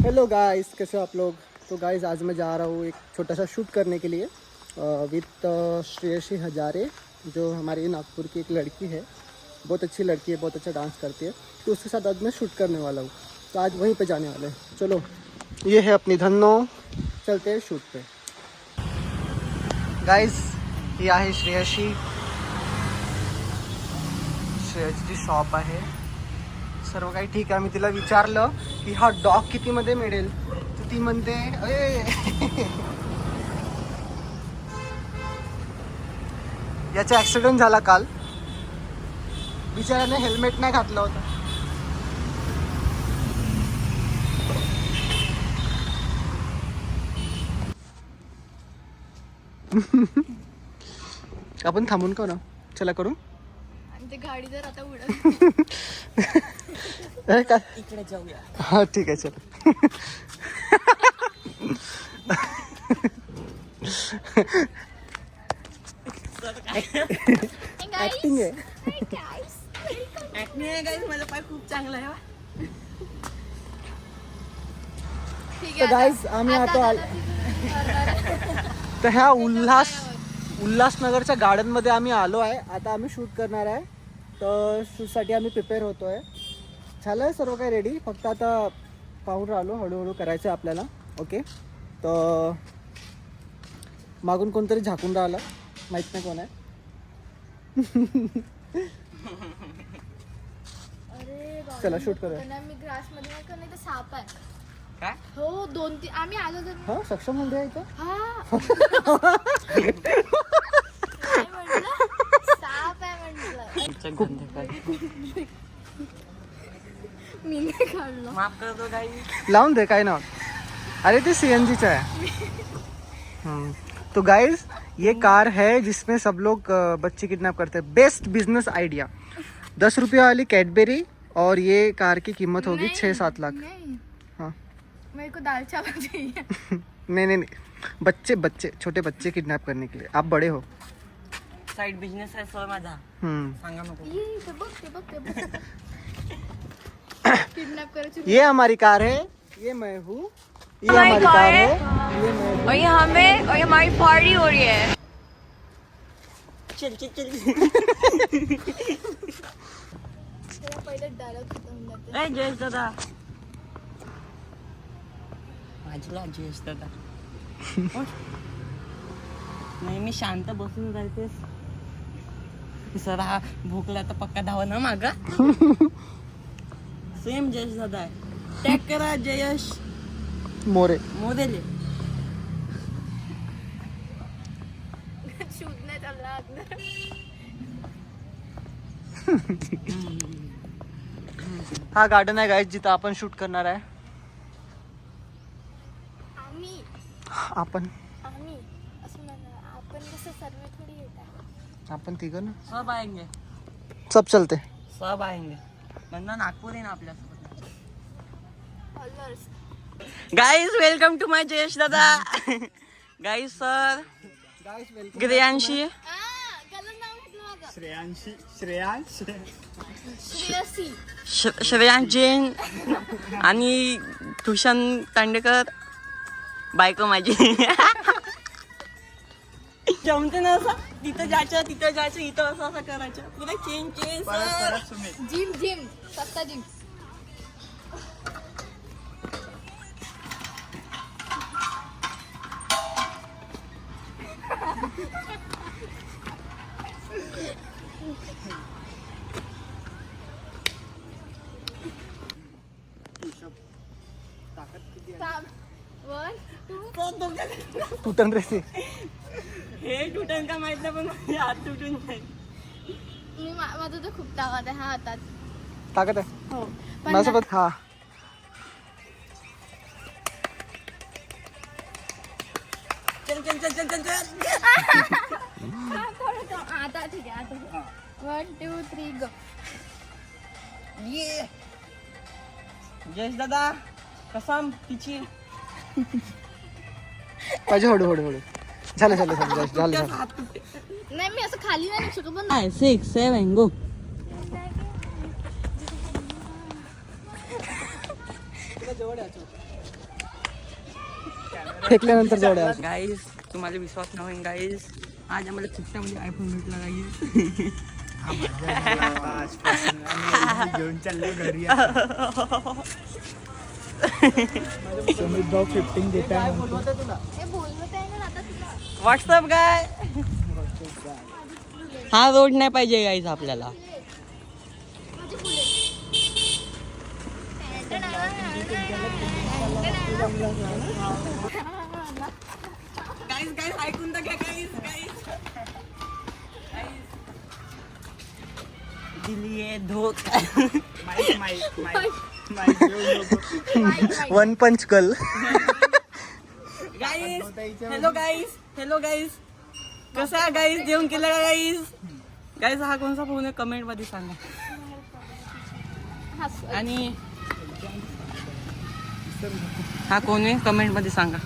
Hello guys, कैसे हो आप लोग। तो गाइस आज मैं जा रहा हूँ एक छोटा सा शूट करने के लिए विथ श्रेयसी हजारे, जो हमारी नागपुर की एक लड़की है। बहुत अच्छी लड़की है, बहुत अच्छा डांस करती है। तो उसके साथ आज मैं शूट करने वाला हूँ। तो आज वहीं पे जाने वाले हैं। चलो, ये है अपनी धन्नो, चलते हैं शूट पे। गाइस ये आहे श्रेयसीची शॉप आहे। सर्व काही ठीक आहे। मी तिला विचारलं की हा डॉग कितीमध्ये मिळेल, तर ती म्हणते याचा ॲक्सिडेंट झाला काल, बिचाऱ्याने हेल्मेट नाही घातलं होतं। आपण थांबून का ना, चला करू। ते गाडी जर आता उडत का इकडे जाऊया। हा ठीक आहे, चलो। ऍक्टिंग आहे, ऍक्टिंग आहे गाइस, माझा पाय खूप चांगला आहे। तर गाइस आम्ही आता तर ह्या उल्हासनगरच्या गार्डनमध्ये आम्ही आलो आहे। आता आम्ही शूट करणार आहे, तर शूटसाठी आम्ही प्रिपेअर होतो आहे। झालं आहे सर्व काही रेडी, फक्त आता पाहून राहिलो, हळूहळू करायचं आहे आपल्याला। ओके, तर मागून कोणतरी झाकून राहिलं, माहीत नाही कोण आहे। चला शूट करूया। मी ग्रास मध्ये नाही का, नाही तर साप आहे काय? हो, 2-3 आम्ही आलो तर हा सक्षम मध्ये आहे इथं। हा काय म्हटलं? साप आहे म्हटलं। मी नाही काढलो, माफ कर दो गाइस। लाऊन दे, काय ना। अरे ते सीएनजीचा है। तो गाइस ये कार है जिसमें सब लोग बच्चे किडनैप करते हैं। Best business idea. 10 रुपये वाली कैडबेरी, और ये कार की कीमत होगी 6-7 लाख। नहीं, हाँ मेरे को दाल चावल चाहिए। नहीं, बच्चे छोटे बच्चे किडनैप करने के लिए। आप बड़े हो। साइड बिझनेस आहे सर माझा, सांगा नको। ये ते बघ किडनॅप करायची। ये हमारी कार है, ये मैं हूँ। ये हमारी कार है, ये मैं हूँ। और ये हमारी पार्टी हो रही है। चल पहिले डायलॉग खतम करते। ए जयेश दादा, बाजूला जयेश दादा। नाही मी शांत बसून जायतेस सर, हा भूकला तर पक्का धावा ना मागा। सेम जयेश दादा आहे। टॅग करा जयेश मोरे। मोदेले। शूट नाही चालला। हा गार्डन आहे गाइस, जिथं आपण शूट करणार आहे। आपण असं म्हणा, आपण कसं सर्व थोडी येतात। आपण तिघं ना, सब आएंगे, सब चलते। सब आएंगे। म्हणा नागपूर आहे ना आपल्यासोबत। Guys welcome to my Jayesh दादा। Guys sir, guys welcome. Greyanshi, Shreyansh Jain आणि तुषान तांडेकर, बायको माझी। जमते ना असं, तिथं जायचं इथं असं करायचं, पुढे चेंज सर। जिम सत्ता जिम। तुटन रेसी। हे तुटन का माहित नाही, पण माझे हात तुटून जाईल। माझं तर खूप ताकद आहे हा हातात। ताकद आहे हो, माझ्यासोबत। हा चल आता ठीक आहे, आता 1 2 3 गो। ये जयेश दादा कसम तिची। पाहिजे, हळू झालं। नाही, मी असं खाली नाही शकत पण। 5 6 7 गो। जवळ यायचं। फेकल्यानंतर जोड्या गाईज तुम्हाला विश्वास नाही होईल गाईज, आज आम्हाला चिठ्ठ्यामध्ये आयफोन भेटला गाईज. घेऊन चाललो घरी. सुमित भाऊ 15 देता है हमको. हे बोलवत आहे ना आता तुला. व्हॉट्सअप काय हा रोड नाही पाहिजे गाईज आपल्याला. माझी फुले. गाईज गाईज ऐकून तर घ्या गाईज गाईज. दिली आहे धोका. वन पंच कल. गाईज हॅलो गाईज कसं आहे गाईज, जेवण केलं का गाईज? गाईज हा कोणता फोन आहे कमेंट मध्ये सांगा. आणि हा कोण आहे कमेंट मध्ये सांगा.